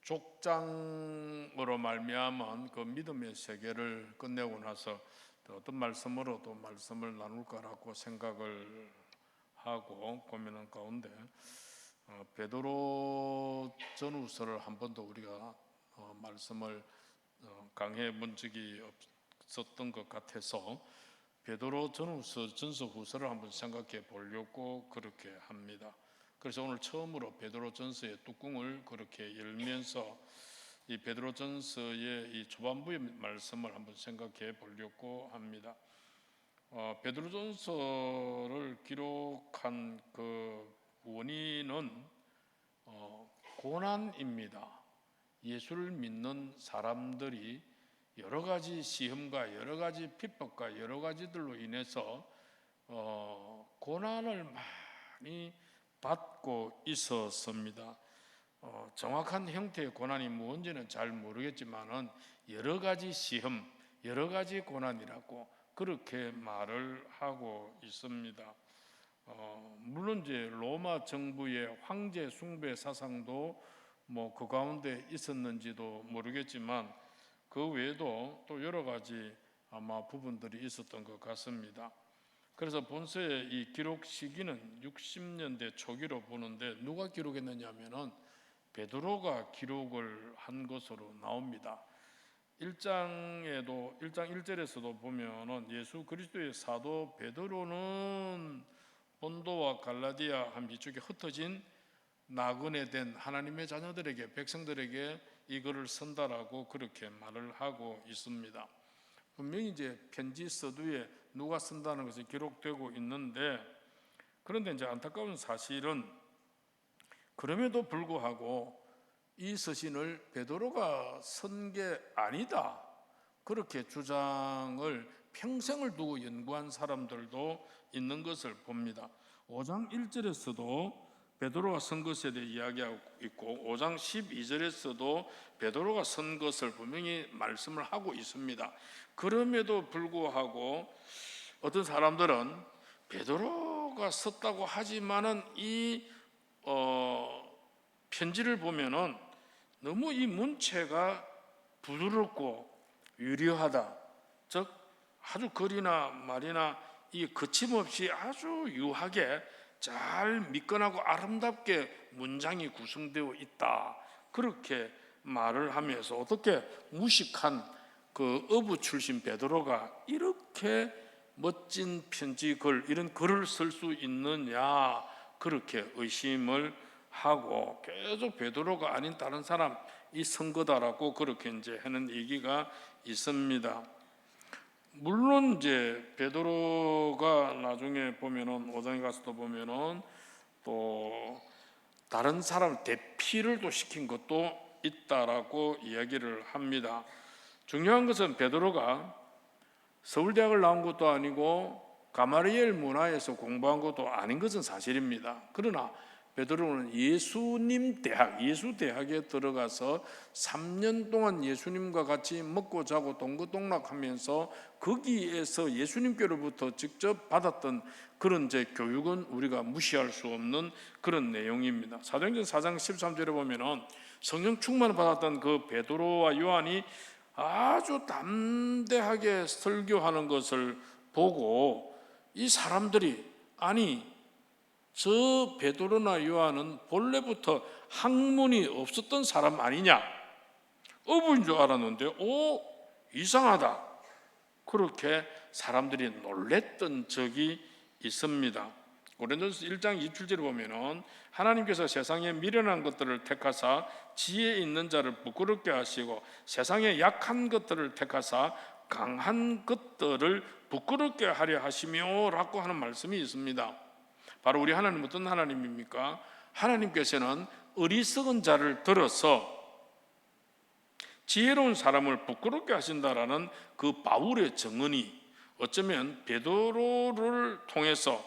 족장으로 말미암은 그 믿음의 세계를 끝내고 나서 어떤 말씀으로도 말씀을 나눌까라고 생각을 하고 고민한 가운데 베드로 전후서를 한 번도 우리가 말씀을 강해 본 적이 없었던 것 같아서 베드로 전후서, 전서후서를 한번 생각해 보려고 그렇게 합니다. 그래서 오늘 처음으로 베드로 전서의 뚜껑을 그렇게 열면서 이 베드로 전서의 이 초반부의 말씀을 한번 생각해 보려고 합니다. 베드로 전서를 기록한 그 원인은 고난입니다. 예수를 믿는 사람들이 여러 가지 시험과 여러 가지 핍박과 여러 가지들로 인해서 고난을 많이 받고 있었습니다. 정확한 형태의 고난이 뭔지는 잘 모르겠지만은 여러 가지 시험, 여러 가지 고난이라고 그렇게 말을 하고 있습니다. 물론 이제 로마 정부의 황제 숭배 사상도 뭐 그 가운데 있었는지도 모르겠지만 그 외에도 또 여러 가지 아마 부분들이 있었던 것 같습니다. 그래서 본서의 이 기록 시기는 60년대 초기로 보는데 누가 기록했느냐면은 베드로가 기록을 한 것으로 나옵니다. 1장 1절에서도 보면은 예수 그리스도의 사도 베드로는 본도와 갈라디아 한 이쪽에 흩어진 나그네 된 하나님의 자녀들에게 백성들에게 이 글을 쓴다라고 그렇게 말을 하고 있습니다. 분명히 이제 편지 서두에 누가 쓴다는 것이 기록되고 있는데 그런데 이제 안타까운 사실은 그럼에도 불구하고 이 서신을 베드로가 쓴 게 아니다 그렇게 주장을 평생을 두고 연구한 사람들도 있는 것을 봅니다. 5장 1절에서도 베드로가 쓴 것에 대해 이야기하고 있고 5장 12절에서도 베드로가 쓴 것을 분명히 말씀을 하고 있습니다. 그럼에도 불구하고 어떤 사람들은 베드로가 썼다고 하지만은 이 편지를 보면은 너무 이 문체가 부드럽고 유려하다. 즉 아주 글이나 말이나 이 거침없이 아주 유하게 잘 미끈하고 아름답게 문장이 구성되어 있다. 그렇게 말을 하면서 어떻게 무식한 그 어부 출신 베드로가 이렇게 멋진 편지 글 이런 글을 쓸 수 있느냐 그렇게 의심을 하고 계속 베드로가 아닌 다른 사람이 쓴 거다라고 그렇게 이제 하는 얘기가 있습니다. 물론 이제 베드로가 나중에 보면은 5장에 가서도 보면은 또 다른 사람 대피를 또 시킨 것도 있다라고 이야기를 합니다. 중요한 것은 베드로가 서울대학을 나온 것도 아니고 가마리엘 문화에서 공부한 것도 아닌 것은 사실입니다. 그러나 베드로는 예수님 대학, 예수대학에 들어가서 3년 동안 예수님과 같이 먹고 자고 동거동락하면서 거기에서 예수님께로부터 직접 받았던 그런 이제 교육은 우리가 무시할 수 없는 그런 내용입니다. 사도행전 4장 13절에 보면은 성령 충만을 받았던 그 베드로와 요한이 아주 담대하게 설교하는 것을 보고 이 사람들이 아니 저 베드로나 요한은 본래부터 학문이 없었던 사람 아니냐 어부인 줄 알았는데 이상하다 그렇게 사람들이 놀랬던 적이 있습니다. 고린도전서 1장 27절에 보면은 하나님께서 세상에 미련한 것들을 택하사 지혜 있는 자를 부끄럽게 하시고 세상에 약한 것들을 택하사 강한 것들을 부끄럽게 하려 하시며 라고 하는 말씀이 있습니다. 바로 우리 하나님은 어떤 하나님입니까? 하나님께서는 어리석은 자를 들어서 지혜로운 사람을 부끄럽게 하신다라는 그 바울의 증언이 어쩌면 베드로를 통해서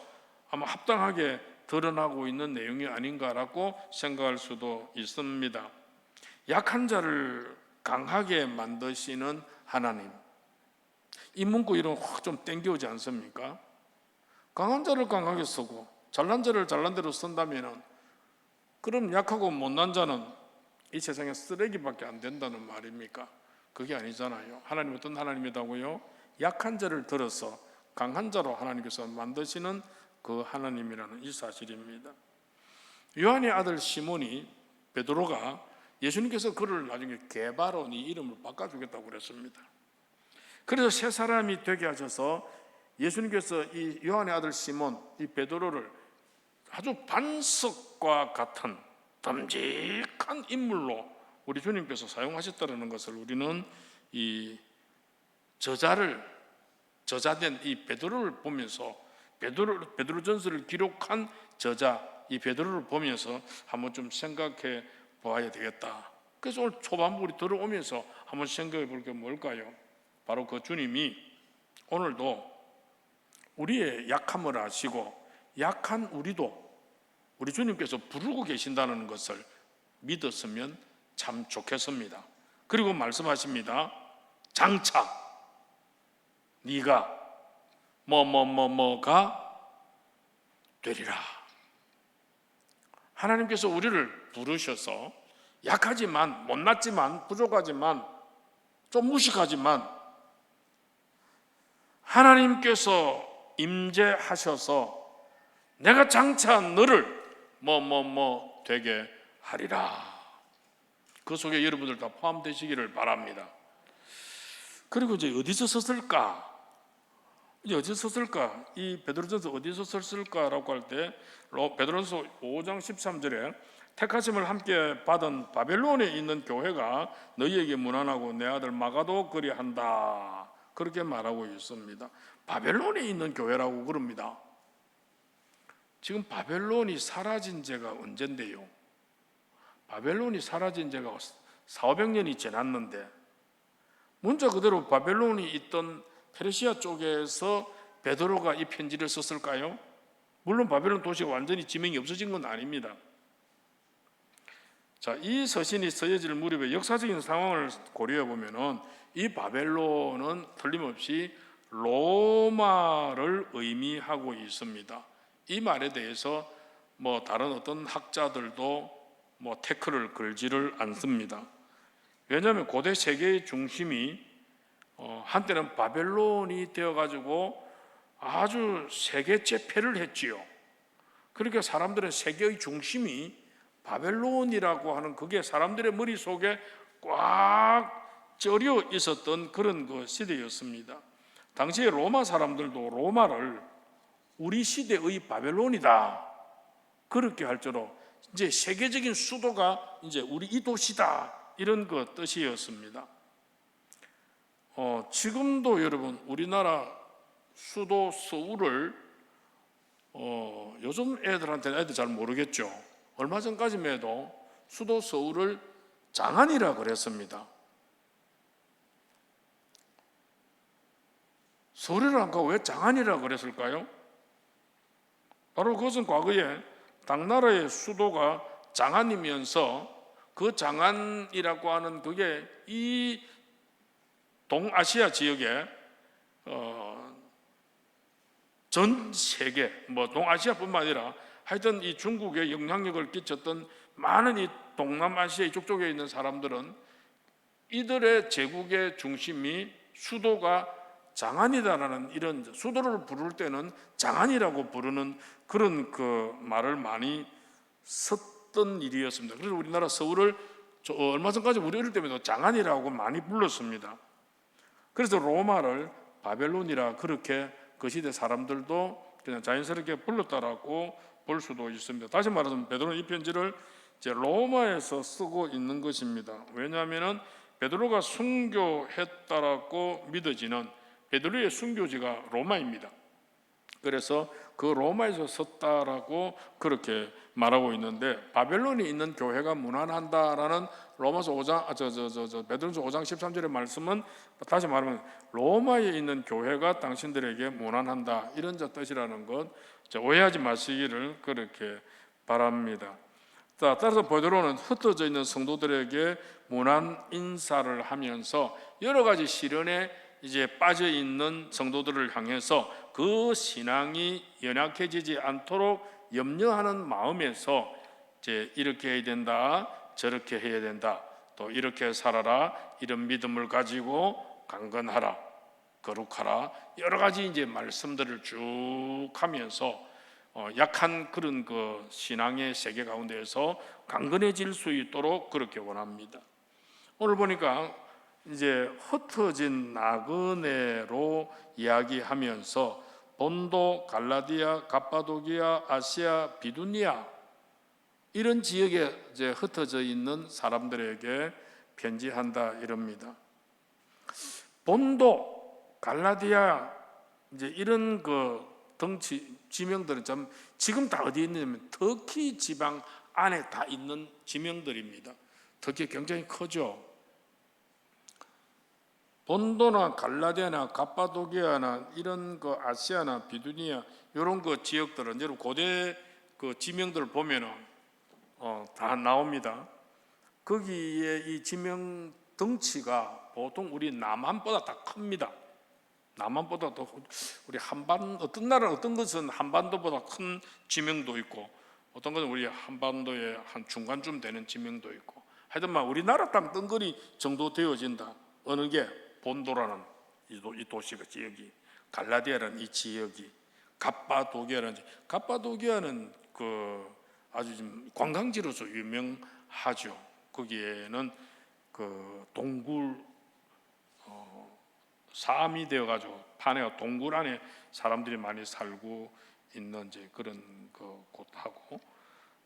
아마 합당하게 드러나고 있는 내용이 아닌가라고 생각할 수도 있습니다. 약한 자를 강하게 만드시는 하나님, 이 문구 이름 확 좀 땡겨오지 않습니까? 강한 자를 강하게 쓰고 잘난 자를 잘난 대로 쓴다면 그럼 약하고 못난 자는 이 세상에 쓰레기밖에 안 된다는 말입니까? 그게 아니잖아요. 하나님 어떤 하나님이라고요? 약한 자를 들어서 강한 자로 하나님께서 만드시는 그 하나님이라는 이 사실입니다. 요한의 아들 시몬이, 베드로가 예수님께서 그를 나중에 게바론이 이름을 바꿔주겠다고 그랬습니다. 그래서 새 사람이 되게 하셔서 예수님께서 이 요한의 아들 시몬, 이 베드로를 아주 반석과 같은 듬직한 인물로 우리 주님께서 사용하셨다는 것을 우리는 이 저자된 이 베드로를 보면서, 베드로전서를 기록한 저자 이 베드로를 보면서 한번 좀 생각해 보아야 되겠다. 그래서 오늘 초반부 우리 들어오면서 한번 생각해 볼 게 뭘까요? 바로 그 주님이 오늘도 우리의 약함을 아시고 약한 우리 주님께서 부르고 계신다는 것을 믿었으면 참 좋겠습니다. 그리고 말씀하십니다. 장차 네가 뭐가 되리라. 하나님께서 우리를 부르셔서 약하지만, 못났지만, 부족하지만, 좀 무식하지만 하나님께서 임재하셔서 내가 장차 너를 되게 하리라. 그 속에 여러분들 다 포함되시기를 바랍니다. 그리고 이제 어디서 썼을까? 이 베드로전서 어디서 썼을까라고 할 때 베드로전서 5장 13절에 택하심을 함께 받은 바벨론에 있는 교회가 너희에게 문안하고 내 아들 마가도 그리한다. 그렇게 말하고 있습니다. 바벨론에 있는 교회라고 그럽니다. 지금 바벨론이 사라진 지가 언젠데요? 바벨론이 사라진 지가 400~500년이 지났는데 문자 그대로 바벨론이 있던 페르시아 쪽에서 베드로가 이 편지를 썼을까요? 물론 바벨론 도시가 완전히 지명이 없어진 건 아닙니다. 자, 이 서신이 쓰여질 무렵에 역사적인 상황을 고려해 보면은 이 바벨론은 틀림없이 로마를 의미하고 있습니다. 이 말에 대해서 다른 어떤 학자들도 태클을 걸지를 않습니다. 왜냐하면 고대 세계의 중심이 한때는 바벨론이 되어가지고 아주 세계 제패를 했지요. 그러니까 사람들은 세계의 중심이 바벨론이라고 하는 그게 사람들의 머릿속에 꽉 쪄려 있었던 그런 그 시대였습니다. 당시에 로마 사람들도 로마를 우리 시대의 바벨론이다 그렇게 할 줄로 이제 세계적인 수도가 이제 우리 이 도시다 이런 그 뜻이었습니다. 지금도 여러분 우리나라 수도 서울을 요즘 애들 잘 모르겠죠. 얼마 전까지만 해도 수도 서울을 장안이라 그랬습니다. 서울을 안 가고 왜 장안이라 그랬을까요? 바로 그것은 과거에 당나라의 수도가 장안이면서 그 장안이라고 하는 그게 이 동아시아 지역에 전 세계 동아시아뿐만 아니라 하여튼 이 중국에 영향력을 끼쳤던 많은 이 동남아시아 이쪽 쪽에 있는 사람들은 이들의 제국의 중심이 수도가 장안이다라는 이런 수도를 부를 때는 장안이라고 부르는 그런 그 말을 많이 썼던 일이었습니다. 그래서 우리나라 서울을 얼마 전까지 우리 어릴 때부터 장안이라고 많이 불렀습니다. 그래서 로마를 바벨론이라 그렇게 그 시대 사람들도 그냥 자연스럽게 불렀다라고 볼 수도 있습니다. 다시 말하면 베드로는 이 편지를 이제 로마에서 쓰고 있는 것입니다. 왜냐하면 베드로가 순교했다라고 믿어지는 베드로의 순교지가 로마입니다. 그래서 그 로마에서 썼다라고 그렇게 말하고 있는데 바벨론이 있는 교회가 문안한다라는 로마서 5장 베드로서 5장 13절의 말씀은 다시 말하면 로마에 있는 교회가 당신들에게 문안한다 이런 뜻이라는 것 오해하지 마시기를 그렇게 바랍니다. 따라서 베드로는 흩어져 있는 성도들에게 문안 인사를 하면서 여러 가지 시련에 이제 빠져 있는 성도들을 향해서 그 신앙이 연약해지지 않도록 염려하는 마음에서 이제 이렇게 해야 된다, 저렇게 해야 된다, 또 이렇게 살아라, 이런 믿음을 가지고 강건하라, 거룩하라, 여러 가지 이제 말씀들을 쭉 하면서 약한 그런 그 신앙의 세계 가운데에서 강건해질 수 있도록 그렇게 원합니다. 오늘 보니까 이제 흩어진 나그네로 이야기하면서 본도, 갈라디아, 갑바도기아, 아시아, 비두니아 이런 지역에 이제 흩어져 있는 사람들에게 편지한다 이럽니다. 본도, 갈라디아 이제 이런 그 덩치 지명들은 참 지금 다 어디에 있냐면 터키 지방 안에 다 있는 지명들입니다. 터키 굉장히 크죠. 본도나 갈라디아나 갑바도기아나 이런 그 아시아나 비두니아 이런 그 지역들은 여러분 고대 그 지명들을 보면은 다 나옵니다. 거기에 이 지명 덩치가 보통 우리 남한보다 다 큽니다. 남한보다 더 우리 한반 어떤 나라는 어떤 것은 한반도보다 큰 지명도 있고 어떤 것은 우리 한반도의 한 중간쯤 되는 지명도 있고 하여튼만 우리나라 땅 덩거리 정도 되어진다. 어느 게 본도라는 이 도시가 지역이, 갈라디아라는 이 지역이, 갑바도기아는 그 아주 좀 관광지로서 유명하죠. 거기에는 그 동굴 사암이 되어가지고 판에가 동굴 안에 사람들이 많이 살고 있는 이제 그런 그 곳하고,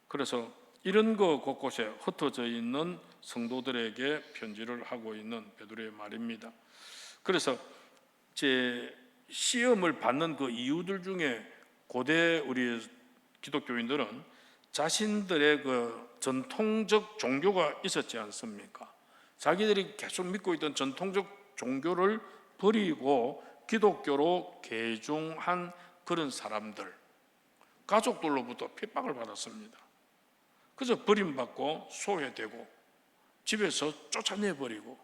그래서 이런 거 곳곳에 흩어져 있는 성도들에게 편지를 하고 있는 베드로의 말입니다. 그래서 제 시험을 받는 그 이유들 중에 고대 우리 기독교인들은 자신들의 그 전통적 종교가 있었지 않습니까? 자기들이 계속 믿고 있던 전통적 종교를 버리고 기독교로 개종한 그런 사람들, 가족들로부터 핍박을 받았습니다. 그래서 버림받고 소외되고 집에서 쫓아내버리고,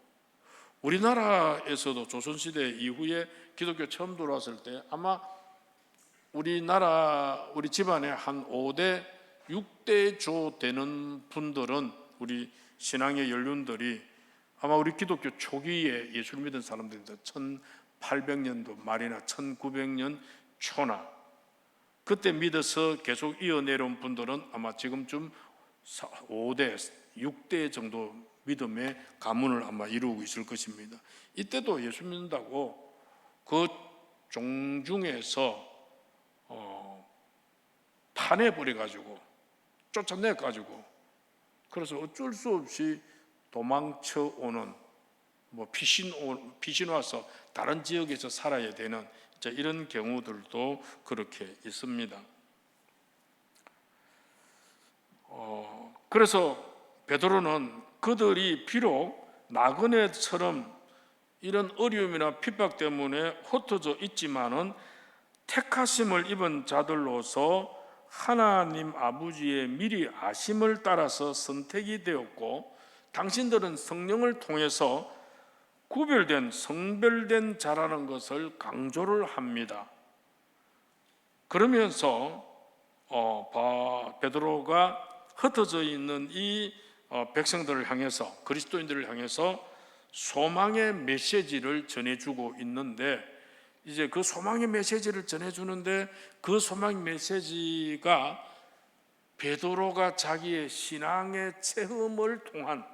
우리나라에서도 조선시대 이후에 기독교 처음 들어왔을 때 아마 우리 집안에 한 5대 6대 조 되는 분들은 우리 신앙의 연륜들이 아마 우리 기독교 초기에 예수를 믿은 사람들입니다. 1800년도 말이나 1900년 초나 그때 믿어서 계속 이어내려온 분들은 아마 지금쯤 5대, 6대 정도 믿음의 가문을 아마 이루고 있을 것입니다. 이때도 예수 믿는다고 그 종중에서 파내버려가지고 쫓아내가지고, 그래서 어쩔 수 없이 도망쳐 오는, 뭐 피신 와서 다른 지역에서 살아야 되는 이런 경우들도 그렇게 있습니다. 그래서 베드로는 그들이 비록 나그네처럼 이런 어려움이나 핍박 때문에 흩어져 있지만은 택하심을 입은 자들로서 하나님 아버지의 미리 아심을 따라서 선택이 되었고, 당신들은 성령을 통해서 구별된 성별된 자라는 것을 강조를 합니다. 그러면서 베드로가 흩어져 있는 이 백성들을 향해서, 그리스도인들을 향해서 소망의 메시지를 전해주고 있는데, 이제 그 소망의 메시지를 전해주는데 그 소망의 메시지가 베드로가 자기의 신앙의 체험을 통한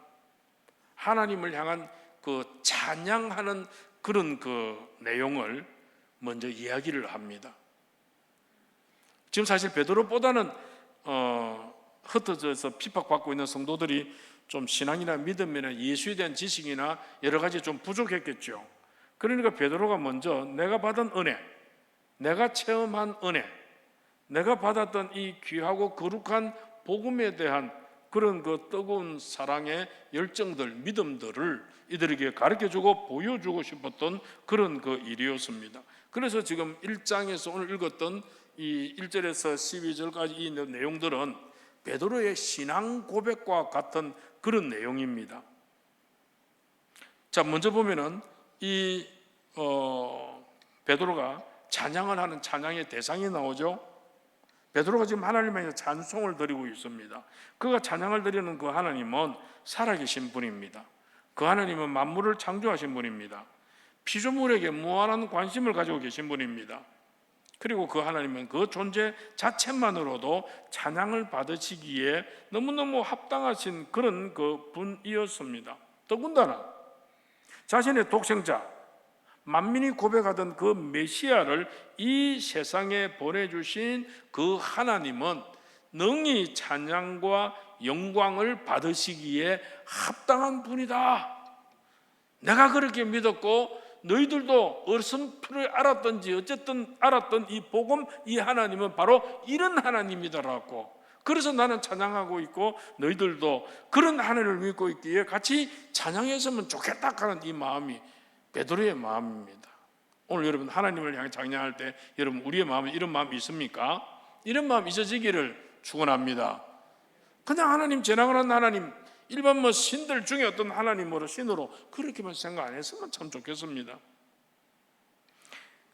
하나님을 향한 그 찬양하는 그런 그 내용을 먼저 이야기를 합니다. 지금 사실 베드로보다는 흩어져서 핍박받고 있는 성도들이 좀 신앙이나 믿음이나 예수에 대한 지식이나 여러 가지 좀 부족했겠죠. 그러니까 베드로가 먼저 내가 받은 은혜, 내가 체험한 은혜, 내가 받았던 이 귀하고 거룩한 복음에 대한 그런 그 뜨거운 사랑의 열정들, 믿음들을 이들에게 가르쳐주고 보여주고 싶었던 그런 그 일이었습니다. 그래서 지금 1장에서 오늘 읽었던 이 1절에서 12절까지 이 내용들은 베드로의 신앙 고백과 같은 그런 내용입니다. 자, 먼저 보면은 이 베드로가 찬양을 하는 찬양의 대상이 나오죠. 베드로가 지금 하나님에게 찬송을 드리고 있습니다. 그가 찬양을 드리는 그 하나님은 살아계신 분입니다. 그 하나님은 만물을 창조하신 분입니다. 피조물에게 무한한 관심을 가지고 계신 분입니다. 그리고 그 하나님은 그 존재 자체만으로도 찬양을 받으시기에 너무너무 합당하신 그런 그 분이었습니다. 더군다나 자신의 독생자, 만민이 고백하던 그 메시아를 이 세상에 보내주신 그 하나님은 능히 찬양과 영광을 받으시기에 합당한 분이다. 내가 그렇게 믿었고 너희들도 어설프를 알았던지 어쨌든 알았던 이 복음, 이 하나님은 바로 이런 하나님이더라고. 그래서 나는 찬양하고 있고 너희들도 그런 하나님을 믿고 있기에 같이 찬양했으면 좋겠다 하는 이 마음이 베드로의 마음입니다. 오늘 여러분 하나님을 향해 찬양할 때 여러분 우리의 마음에 이런 마음이 있습니까? 이런 마음 있어지기를 축원합니다. 그냥 하나님, 재앙하는 하나님, 일반 신들 중에 어떤 하나님으로 신으로 그렇게만 생각 안 했으면 참 좋겠습니다.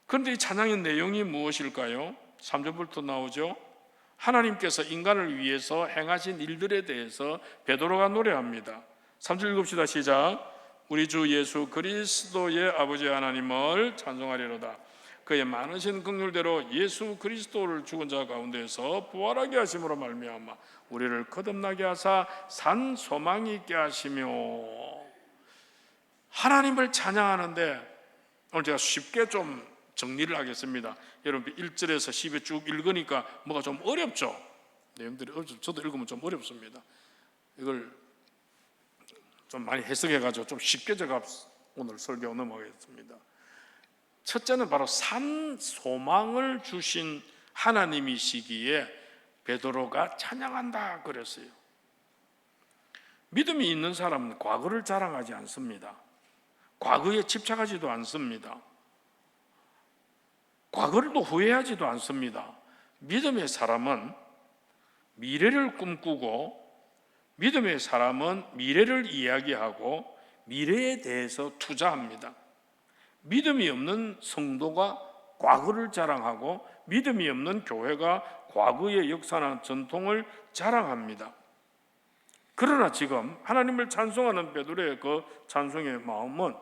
그런데 이 찬양의 내용이 무엇일까요? 3절부터 나오죠. 하나님께서 인간을 위해서 행하신 일들에 대해서 베드로가 노래합니다. 3절 읽읍시다. 시작. 우리 주 예수 그리스도의 아버지 하나님을 찬송하리로다. 그의 많으신 긍휼대로 예수 그리스도를 죽은 자 가운데서 부활하게 하심으로 말미암아 우리를 거듭나게 하사 산 소망이 있게 하시며. 하나님을 찬양하는데 오늘 제가 쉽게 좀 정리를 하겠습니다. 여러분 1절에서 10에 쭉 읽으니까 뭐가 좀 어렵죠? 내용들이 어렵죠. 저도 읽으면 좀 어렵습니다. 이걸 좀 많이 해석해가지고 좀 쉽게 제가 오늘 설교 넘어가겠습니다. 첫째는 바로 산 소망을 주신 하나님이시기에 베드로가 찬양한다 그랬어요. 믿음이 있는 사람은 과거를 자랑하지 않습니다. 과거에 집착하지도 않습니다. 과거를 또 후회하지도 않습니다. 믿음의 사람은 미래를 꿈꾸고 믿음의 사람은 미래를 이야기하고 미래에 대해서 투자합니다. 믿음이 없는 성도가 과거를 자랑하고 믿음이 없는 교회가 과거의 역사나 전통을 자랑합니다. 그러나 지금 하나님을 찬송하는 베드로의 그 찬송의 마음은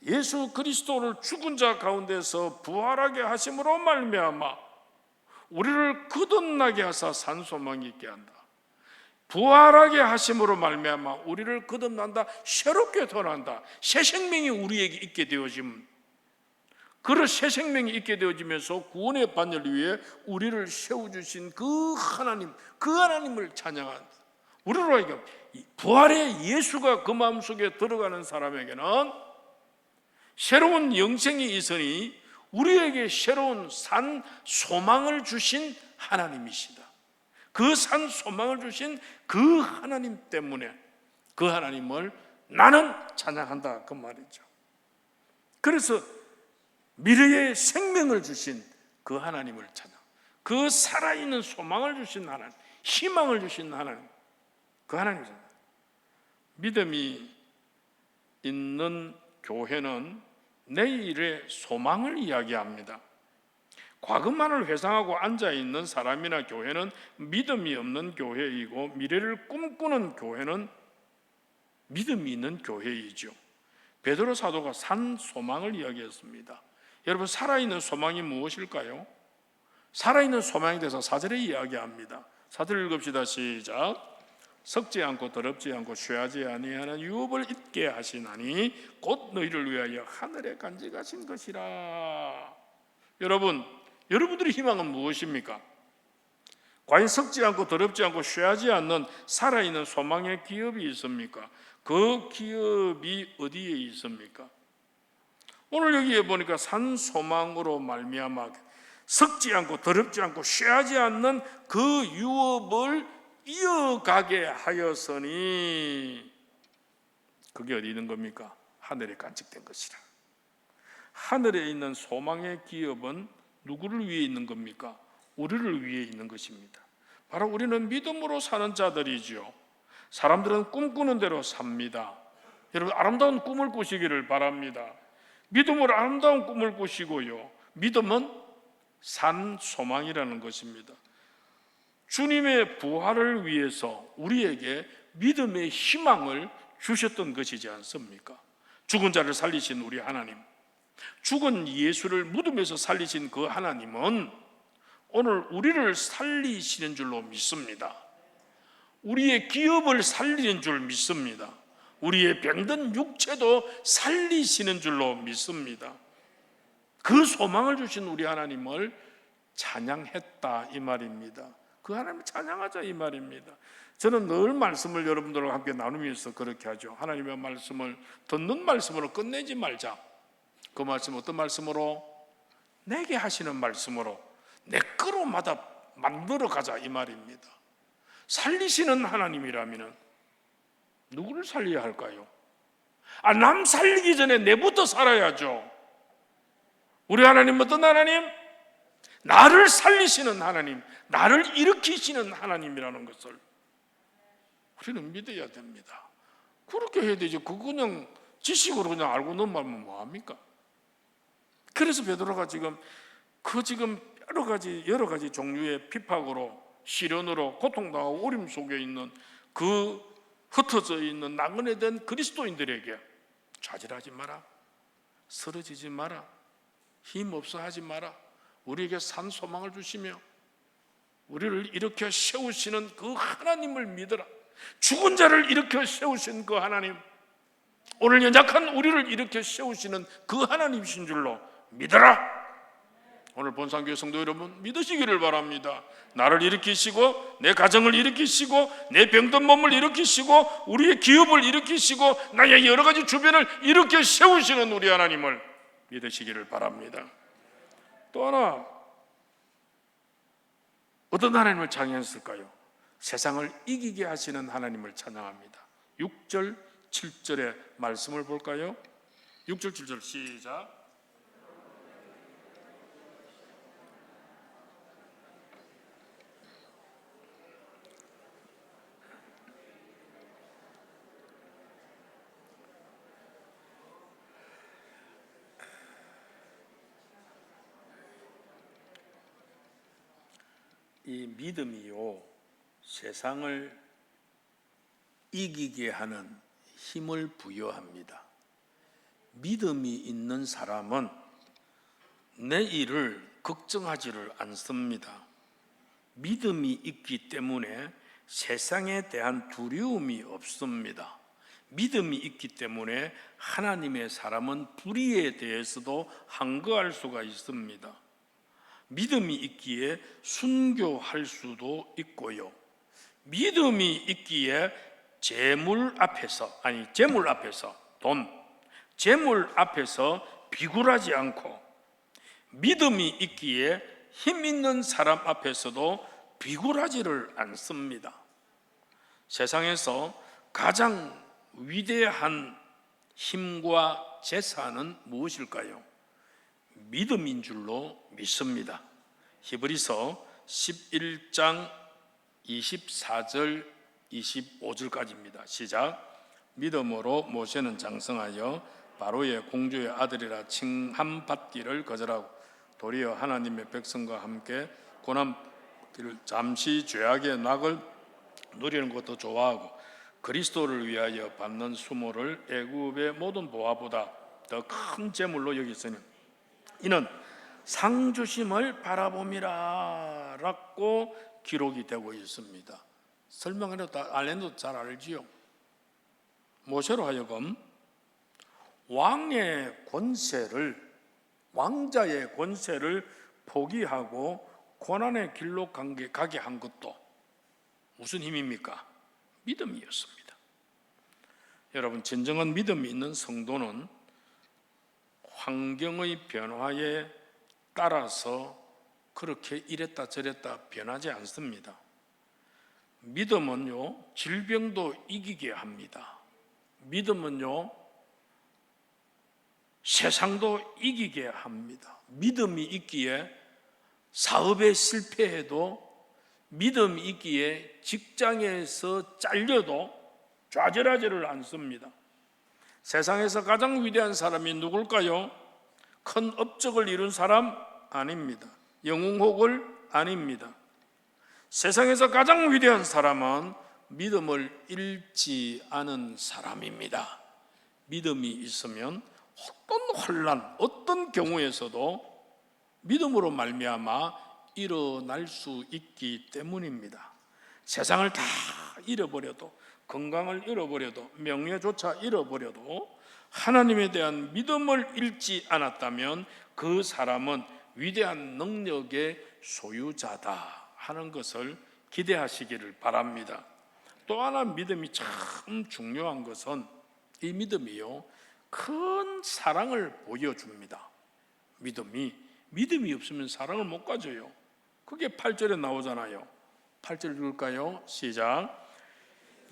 예수 그리스도를 죽은 자 가운데서 부활하게 하심으로 말미암아 우리를 거듭나게 하사 산 소망이 있게 한다. 부활하게 하심으로 말미암아 우리를 거듭난다. 새롭게 태어난다. 새 생명이 우리에게 있게 되어짐. 그런 새 생명이 있게 되어지면서 구원의 반열을 위해 우리를 세워주신 그 하나님, 그 하나님을 찬양한다. 우리로 하여금 부활의 예수가 그 마음속에 들어가는 사람에게는 새로운 영생이 있으니 우리에게 새로운 산 소망을 주신 하나님이시다. 그 산 소망을 주신 그 하나님 때문에 그 하나님을 나는 찬양한다 그 말이죠. 그래서 미래의 생명을 주신 그 하나님을 찬양, 그 살아있는 소망을 주신 하나님, 희망을 주신 하나님, 그 하나님을 찬양. 믿음이 있는 교회는 내일의 소망을 이야기합니다. 과거만을 회상하고 앉아있는 사람이나 교회는 믿음이 없는 교회이고 미래를 꿈꾸는 교회는 믿음이 있는 교회이죠. 베드로 사도가 산 소망을 이야기했습니다. 여러분 살아있는 소망이 무엇일까요? 살아있는 소망에 대해서 4절에 이야기합니다. 4절 읽읍시다. 시작. 썩지 않고 더럽지 않고 쇠하지 아니하는 유업을 있게 하시나니 곧 너희를 위하여 하늘에 간직하신 것이라. 여러분들의 희망은 무엇입니까? 과연 썩지 않고 더럽지 않고 쇠하지 않는 살아있는 소망의 기업이 있습니까? 그 기업이 어디에 있습니까? 오늘 여기에 보니까 산 소망으로 말미암아 썩지 않고 더럽지 않고 쇠하지 않는 그 유업을 이어가게 하였으니 그게 어디 있는 겁니까? 하늘에 간직된 것이라. 하늘에 있는 소망의 기업은 누구를 위해 있는 겁니까? 우리를 위해 있는 것입니다. 바로 우리는 믿음으로 사는 자들이죠. 사람들은 꿈꾸는 대로 삽니다. 여러분 아름다운 꿈을 꾸시기를 바랍니다. 믿음으로 아름다운 꿈을 꾸시고요. 믿음은 산 소망이라는 것입니다. 주님의 부활을 위해서 우리에게 믿음의 희망을 주셨던 것이지 않습니까? 죽은 자를 살리신 우리 하나님, 죽은 예수를 무덤에서 살리신 그 하나님은 오늘 우리를 살리시는 줄로 믿습니다. 우리의 기업을 살리는 줄 믿습니다. 우리의 병든 육체도 살리시는 줄로 믿습니다. 그 소망을 주신 우리 하나님을 찬양했다 이 말입니다. 그 하나님을 찬양하자 이 말입니다. 저는 늘 말씀을 여러분들과 함께 나누면서 그렇게 하죠. 하나님의 말씀을 듣는 말씀으로 끝내지 말자. 그 말씀 어떤 말씀으로? 내게 하시는 말씀으로 내 거로마다 만들어 가자 이 말입니다. 살리시는 하나님이라면 누구를 살려야 할까요? 남 살리기 전에 내부터 살아야죠. 우리 하나님 어떤 하나님? 나를 살리시는 하나님, 나를 일으키시는 하나님이라는 것을 우리는 믿어야 됩니다. 그렇게 해야 되죠. 그거 그냥 지식으로 그냥 알고 넘어가면 뭐합니까? 그래서 베드로가 지금 여러 가지 종류의 핍박으로, 시련으로 고통당하고 어림 속에 있는 그 흩어져 있는 나그네 된 그리스도인들에게 좌절하지 마라, 쓰러지지 마라, 힘없어 하지 마라, 우리에게 산 소망을 주시며 우리를 일으켜 세우시는 그 하나님을 믿어라. 죽은 자를 일으켜 세우신 그 하나님, 오늘 연약한 우리를 일으켜 세우시는 그 하나님이신 줄로 믿어라. 오늘 본산교회 성도 여러분 믿으시기를 바랍니다. 나를 일으키시고 내 가정을 일으키시고 내 병든 몸을 일으키시고 우리의 기업을 일으키시고 나의 여러 가지 주변을 일으켜 세우시는 우리 하나님을 믿으시기를 바랍니다. 또 하나, 어떤 하나님을 찬양했을까요? 세상을 이기게 하시는 하나님을 찬양합니다. 6절 7절의 말씀을 볼까요? 6절 7절 시작. 이 믿음이요, 세상을 이기게 하는 힘을 부여합니다. 믿음이 있는 사람은 내일을 걱정하지를 않습니다. 믿음이 있기 때문에 세상에 대한 두려움이 없습니다. 믿음이 있기 때문에 하나님의 사람은 불의에 대해서도 항거할 수가 있습니다. 믿음이 있기에 순교할 수도 있고요, 믿음이 있기에 재물 앞에서 돈, 재물 앞에서 비굴하지 않고, 믿음이 있기에 힘 있는 사람 앞에서도 비굴하지를 않습니다. 세상에서 가장 위대한 힘과 재산은 무엇일까요? 믿음인 줄로 믿습니다. 히브리서 11장 24절 25절까지입니다. 시작. 믿음으로 모세는 장성하여 바로의 공주의 아들이라 칭함 받기를 거절하고 도리어 하나님의 백성과 함께 고난을 잠시 죄악의 낙을 누리는 것도 좋아하고 그리스도를 위하여 받는 수모를 애굽의 모든 보화보다 더 큰 재물로 여겼으니 이는 상 주심을 바라봄이라 라고 기록이 되고 있습니다. 설명을 해도 알렌도 잘 알지요. 모세로 하여금 왕자의 권세를 포기하고 고난의 길로 가게 한 것도 무슨 힘입니까? 믿음이었습니다. 여러분, 진정한 믿음이 있는 성도는 환경의 변화에 따라서 그렇게 이랬다 저랬다 변하지 않습니다. 믿음은요, 질병도 이기게 합니다. 믿음은요, 세상도 이기게 합니다. 믿음이 있기에 사업에 실패해도, 믿음이 있기에 직장에서 잘려도 좌절하지를 않습니다. 세상에서 가장 위대한 사람이 누굴까요? 큰 업적을 이룬 사람 아닙니다. 영웅혹을 아닙니다. 세상에서 가장 위대한 사람은 믿음을 잃지 않은 사람입니다. 믿음이 있으면 어떤 환난, 어떤 경우에서도 믿음으로 말미암아 일어날 수 있기 때문입니다. 세상을 다 잃어버려도, 건강을 잃어버려도, 명예조차 잃어버려도 하나님에 대한 믿음을 잃지 않았다면 그 사람은 위대한 능력의 소유자다 하는 것을 기대하시기를 바랍니다. 또 하나 믿음이 참 중요한 것은 이 믿음이요, 큰 사랑을 보여줍니다. 믿음이 없으면 사랑을 못 가져요. 그게 8절에 나오잖아요. 8절 읽을까요? 시작.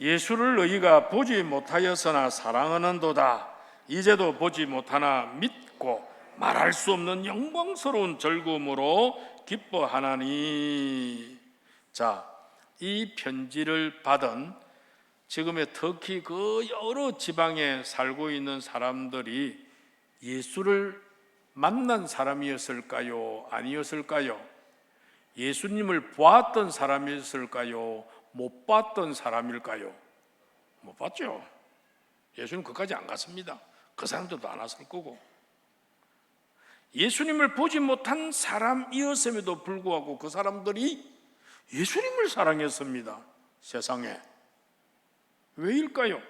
예수를 너희가 보지 못하였으나 사랑하는도다. 이제도 보지 못하나 믿고 말할 수 없는 영광스러운 즐거움으로 기뻐하나니. 자, 이 편지를 받은 지금의 터키 그 여러 지방에 살고 있는 사람들이 예수를 만난 사람이었을까요? 아니었을까요? 예수님을 보았던 사람이었을까요? 못 봤던 사람일까요? 못 봤죠. 예수님 그까지 안 갔습니다. 그 사람들도 안 왔을 거고. 예수님을 보지 못한 사람이었음에도 불구하고 그 사람들이 예수님을 사랑했습니다. 세상에. 왜일까요?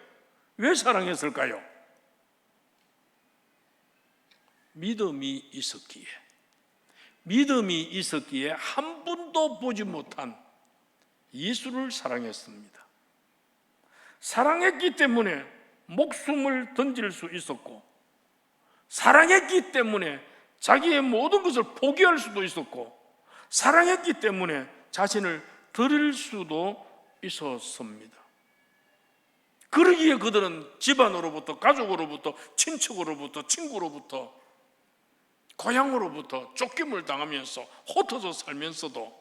왜 사랑했을까요? 믿음이 있었기에 한 분도 보지 못한 예수를 사랑했습니다. 사랑했기 때문에 목숨을 던질 수 있었고, 사랑했기 때문에 자기의 모든 것을 포기할 수도 있었고, 사랑했기 때문에 자신을 드릴 수도 있었습니다. 그러기에 그들은 집안으로부터, 가족으로부터, 친척으로부터, 친구로부터, 고향으로부터 쫓김을 당하면서 흩어져 살면서도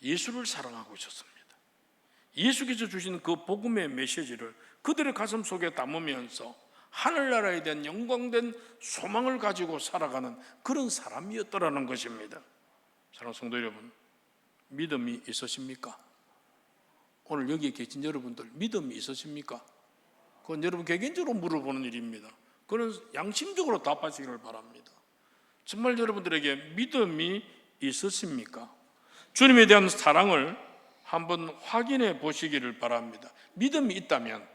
예수를 사랑하고 있었습니다. 예수께서 주신 그 복음의 메시지를 그들의 가슴 속에 담으면서 하늘나라에 대한 영광된 소망을 가지고 살아가는 그런 사람이었더라는 것입니다. 사랑하는 성도 여러분, 믿음이 있으십니까? 오늘 여기 계신 여러분들 믿음이 있으십니까? 그건 여러분 개인적으로 물어보는 일입니다. 그건 양심적으로 답하시기를 바랍니다. 정말 여러분들에게 믿음이 있으십니까? 주님에 대한 사랑을 한번 확인해 보시기를 바랍니다. 믿음이 있다면,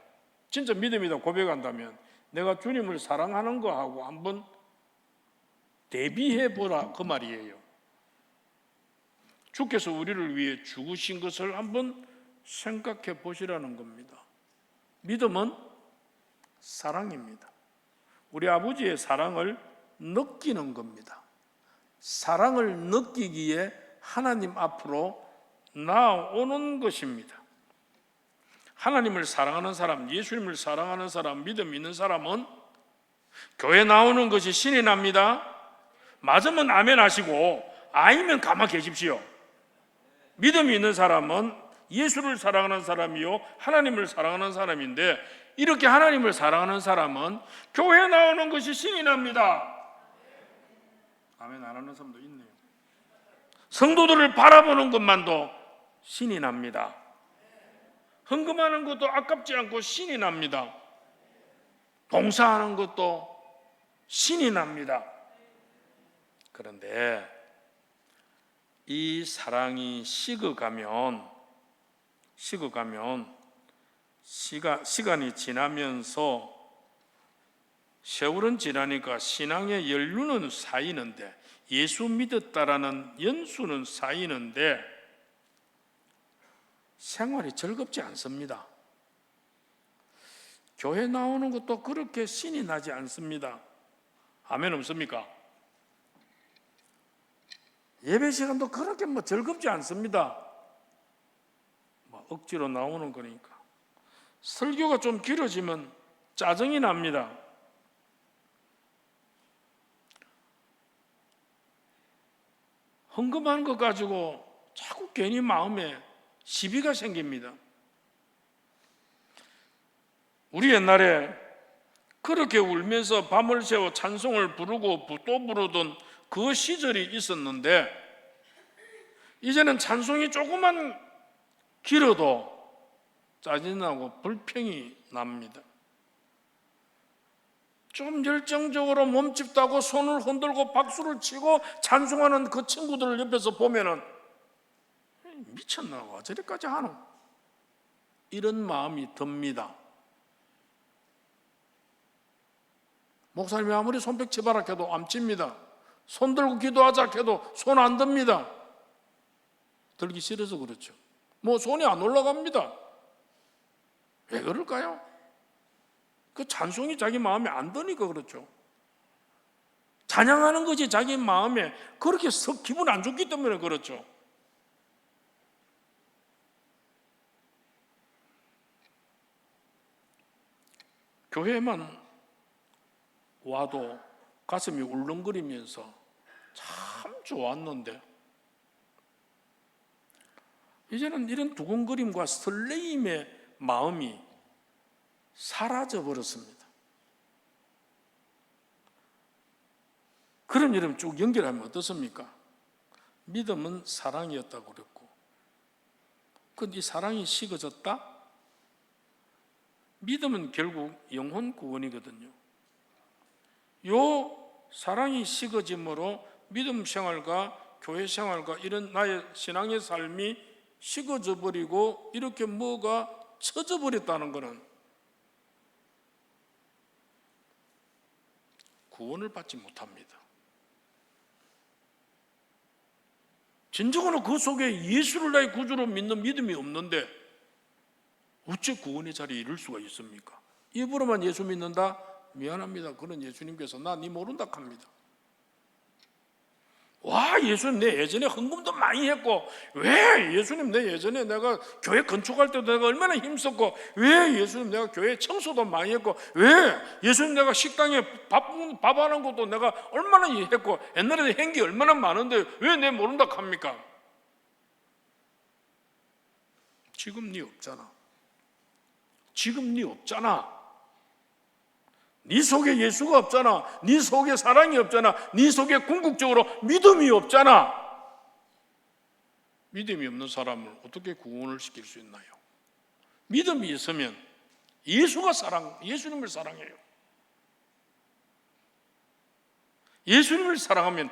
진짜 믿음이다 고백한다면 내가 주님을 사랑하는 거하고 한번 대비해 보라 그 말이에요. 주께서 우리를 위해 죽으신 것을 한번 생각해 보시라는 겁니다. 믿음은 사랑입니다. 우리 아버지의 사랑을 느끼는 겁니다. 사랑을 느끼기에 하나님 앞으로 나오는 것입니다. 하나님을 사랑하는 사람, 예수님을 사랑하는 사람, 믿음 있는 사람은 교회 나오는 것이 신이 납니다. 맞으면 아멘 하시고 아니면 가만히 계십시오. 믿음이 있는 사람은 예수를 사랑하는 사람이요 하나님을 사랑하는 사람인데, 이렇게 하나님을 사랑하는 사람은 교회 나오는 것이 신이 납니다. 아멘 안 하는 사람도 있네요. 성도들을 바라보는 것만도 신이 납니다. 헌금하는 것도 아깝지 않고 신이 납니다. 봉사하는 것도 신이 납니다. 그런데 이 사랑이 식어가면 시간이 지나면서 세월은 지나니까 신앙의 연륜은 쌓이는데, 예수 믿었다라는 연수는 쌓이는데 생활이 즐겁지 않습니다. 교회 나오는 것도 그렇게 신이 나지 않습니다. 아멘 없습니까? 예배 시간도 그렇게 즐겁지 않습니다. 억지로 나오는 거니까. 설교가 좀 길어지면 짜증이 납니다. 헌금하는 것 가지고 자꾸 괜히 마음에 시비가 생깁니다. 우리 옛날에 그렇게 울면서 밤을 새워 찬송을 부르고 또 부르던 그 시절이 있었는데, 이제는 찬송이 조금만 길어도 짜증나고 불평이 납니다. 좀 열정적으로 몸집다고 손을 흔들고 박수를 치고 찬송하는 그 친구들을 옆에서 보면은 미쳤나 와 저래까지 하노? 이런 마음이 듭니다. 목사님이 아무리 손뼉 치바라 해도 안 칩니다. 손 들고 기도하자 해도 손 안 듭니다. 들기 싫어서 그렇죠. 뭐 손이 안 올라갑니다. 왜 그럴까요? 그 찬송이 자기 마음에 안 드니까 그렇죠. 찬양하는 것이 자기 마음에 그렇게 썩 기분 안 좋기 때문에 그렇죠. 교회만 와도 가슴이 울렁거리면서 참 좋았는데 이제는 이런 두근거림과 설레임의 마음이 사라져 버렸습니다. 그럼 여러분 쭉 연결하면 어떻습니까? 믿음은 사랑이었다고 그랬고, 근데 이 사랑이 식어졌다? 믿음은 결국 영혼 구원이거든요. 요 사랑이 식어짐으로 믿음 생활과 교회 생활과 이런 나의 신앙의 삶이 식어져 버리고 이렇게 뭐가 처져 버렸다는 것은 구원을 받지 못합니다. 진정으로 그 속에 예수를 나의 구주로 믿는 믿음이 없는데 어째 구원의 자리에 이를 수가 있습니까? 입으로만 예수 믿는다? 미안합니다. 그런 예수님께서 나 니 모른다 합니다. 와, 예수님 내 예전에 헌금도 많이 했고, 왜 예수님 내 예전에 내가 교회 건축할 때도 내가 얼마나 힘썼고, 왜 예수님 내가 교회 청소도 많이 했고, 왜 예수님 내가 식당에 밥 하는 것도 내가 얼마나 했고, 옛날에 한 게 얼마나 많은데 왜 내 모른다 합니까? 지금 니 없잖아. 지금 니 없잖아. 네 속에 예수가 없잖아. 네 속에 사랑이 없잖아. 네 속에 궁극적으로 믿음이 없잖아. 믿음이 없는 사람을 어떻게 구원을 시킬 수 있나요? 믿음이 있으면 예수님을 사랑해요. 예수님을 사랑하면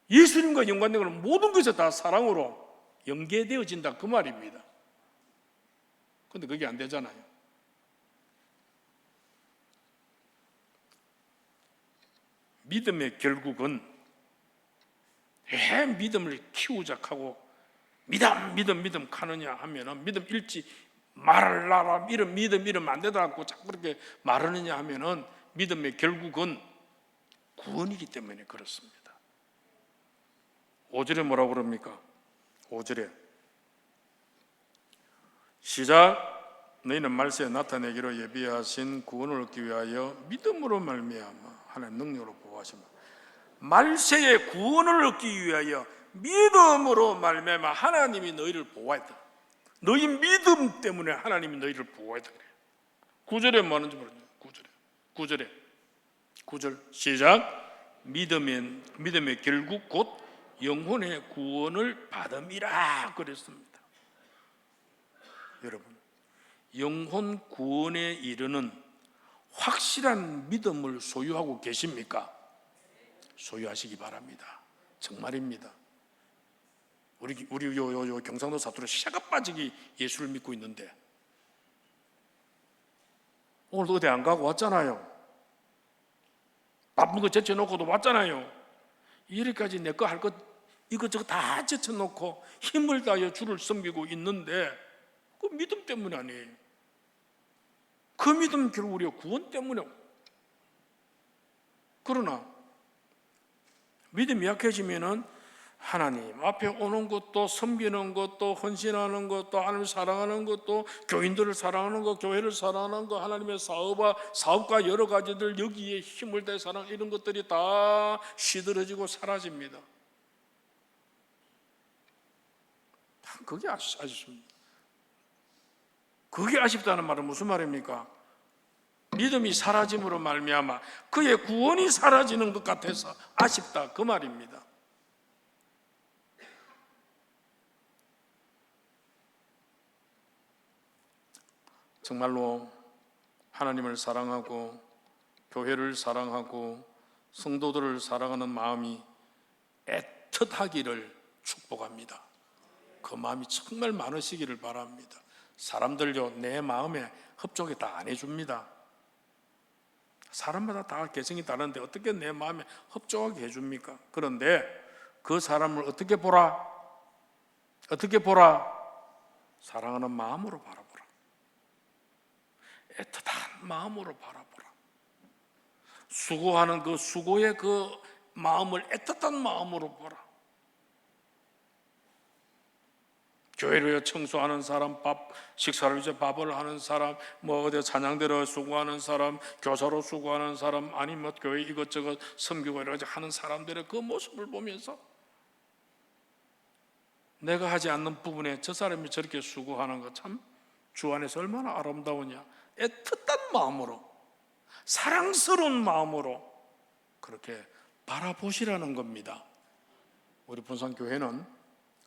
예수님과 연관된 것은 모든 것이 다 사랑으로 연계되어진다 그 말입니다. 그런데 그게 안 되잖아요. 믿음의 결국은 왜 믿음을 키우자 하고 믿음 하느냐 하면은 믿음 잃지 말라라 이런 믿음 안 되다고 자꾸 그렇게 말하느냐 하면은 믿음의 결국은 구원이기 때문에 그렇습니다. 5절에 뭐라고 그럽니까? 5절에 시작 너희는 말세에 나타내기로 예비하신 구원을 얻기 위하여 믿음으로 말미암아 하나님 능력으로 보호하시면 말세에 구원을 얻기 위하여 믿음으로 말미암아 하나님이 너희를 보호했다. 너희 믿음 때문에 하나님이 너희를 보호했다 그래요. 9절에 뭐 하는지 모르죠. 9절 시작 믿음의 결국 곧 영혼의 구원을 받음이라 그랬습니다. 여러분 영혼 구원에 이르는 확실한 믿음을 소유하고 계십니까? 소유하시기 바랍니다. 정말입니다. 우리 경상도 사투리 샤가 빠지기 예수를 믿고 있는데 오늘도 어디 안 가고 왔잖아요. 바쁜 거 제쳐놓고도 왔잖아요. 이래까지 내 거 할 것 이것저것 다 제쳐놓고 힘을 다하여 주를 섬기고 있는데 그 믿음 때문이 아니에요. 그 믿음 결국 우리가 구원 때문에. 그러나 믿음이 약해지면은 하나님 앞에 오는 것도 섬기는 것도 헌신하는 것도 하나님을 사랑하는 것도 교인들을 사랑하는 것 교회를 사랑하는 것 하나님의 사업과 여러 가지들 여기에 힘을 대 사랑 이런 것들이 다 시들어지고 사라집니다. 그게 아쉽습니다. 그게 아쉽다는 말은 무슨 말입니까? 믿음이 사라짐으로 말미암아 그의 구원이 사라지는 것 같아서 아쉽다 그 말입니다. 정말로 하나님을 사랑하고 교회를 사랑하고 성도들을 사랑하는 마음이 애틋하기를 축복합니다. 그 마음이 정말 많으시기를 바랍니다. 사람들요, 내 마음에 협조가 다 안 해줍니다. 사람마다 다 개성이 다른데 어떻게 내 마음에 협조하게 해줍니까? 그런데 그 사람을 어떻게 보라? 어떻게 보라? 사랑하는 마음으로 바라보라. 애틋한 마음으로 바라보라. 수고하는 그 수고의 그 마음을 애틋한 마음으로 보라. 교회를 청소하는 사람, 식사를 위해 밥을 하는 사람, 어디 찬양대로 수고하는 사람, 교사로 수고하는 사람, 아니면 교회 이것저것 섬기고 이러지 하는 사람들의 그 모습을 보면서 내가 하지 않는 부분에 저 사람이 저렇게 수고하는 거 참 주 안에서 얼마나 아름다우냐. 애틋한 마음으로, 사랑스러운 마음으로 그렇게 바라보시라는 겁니다. 우리 분산교회는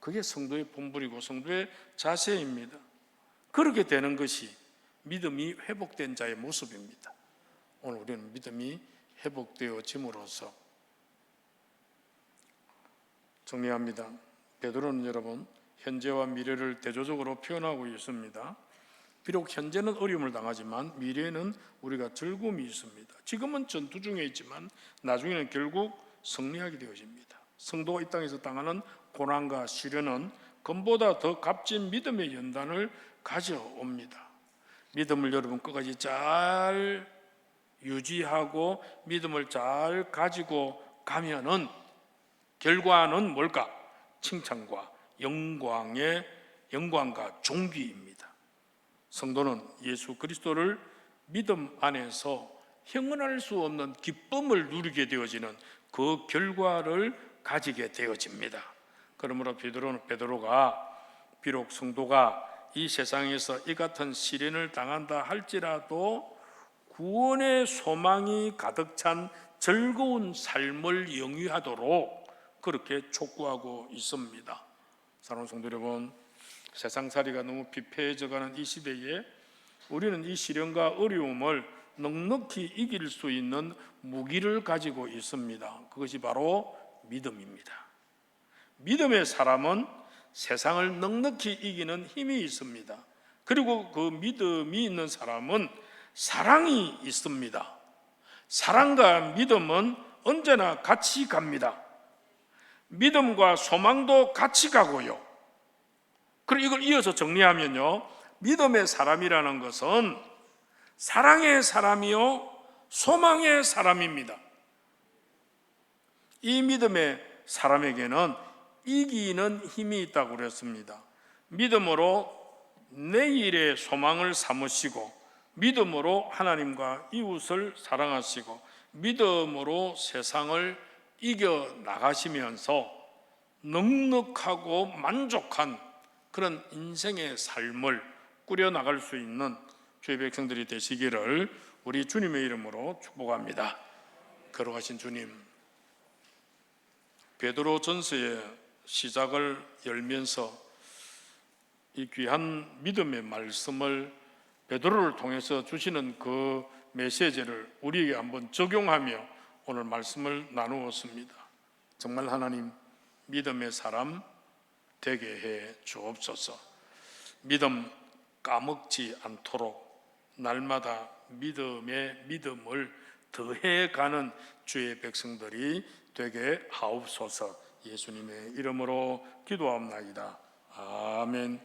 그게 성도의 본분이고 성도의 자세입니다. 그렇게 되는 것이 믿음이 회복된 자의 모습입니다. 오늘 우리는 믿음이 회복되어짐으로써 정리합니다. 베드로는 여러분 현재와 미래를 대조적으로 표현하고 있습니다. 비록 현재는 어려움을 당하지만 미래에는 우리가 즐거움이 있습니다. 지금은 전투 중에 있지만 나중에는 결국 승리하게 되어집니다. 성도가 이 땅에서 당하는 고난과 시련은 금보다 더 값진 믿음의 연단을 가져옵니다. 믿음을 여러분 끝까지 잘 유지하고 믿음을 잘 가지고 가면은 결과는 뭘까? 칭찬과 영광과 존귀입니다. 성도는 예수 그리스도를 믿음 안에서 형언할 수 없는 기쁨을 누리게 되어지는 그 결과를 가지게 되어집니다. 그러므로 베드로가 비록 성도가 이 세상에서 이 같은 시련을 당한다 할지라도 구원의 소망이 가득 찬 즐거운 삶을 영위하도록 그렇게 촉구하고 있습니다. 사랑하는 성도 여러분, 세상살이가 너무 피폐해져가는 이 시대에 우리는 이 시련과 어려움을 넉넉히 이길 수 있는 무기를 가지고 있습니다. 그것이 바로 믿음입니다. 믿음의 사람은 세상을 넉넉히 이기는 힘이 있습니다. 그리고 그 믿음이 있는 사람은 사랑이 있습니다. 사랑과 믿음은 언제나 같이 갑니다. 믿음과 소망도 같이 가고요. 그리고 이걸 이어서 정리하면요, 믿음의 사람이라는 것은 사랑의 사람이요 소망의 사람입니다. 이 믿음의 사람에게는 이기는 힘이 있다고 그랬습니다. 믿음으로 내일의 소망을 삼으시고, 믿음으로 하나님과 이웃을 사랑하시고, 믿음으로 세상을 이겨나가시면서 넉넉하고 만족한 그런 인생의 삶을 꾸려나갈 수 있는 주의 백성들이 되시기를 우리 주님의 이름으로 축복합니다. 거룩하신 주님, 베드로 전서의 시작을 열면서 이 귀한 믿음의 말씀을 베드로를 통해서 주시는 그 메시지를 우리에게 한번 적용하며 오늘 말씀을 나누었습니다. 정말 하나님, 믿음의 사람 되게 해 주옵소서. 믿음 까먹지 않도록 날마다 믿음의 믿음을 더해가는 주의 백성들이 되게 하옵소서. 예수님의 이름으로 기도합나이다. 아멘.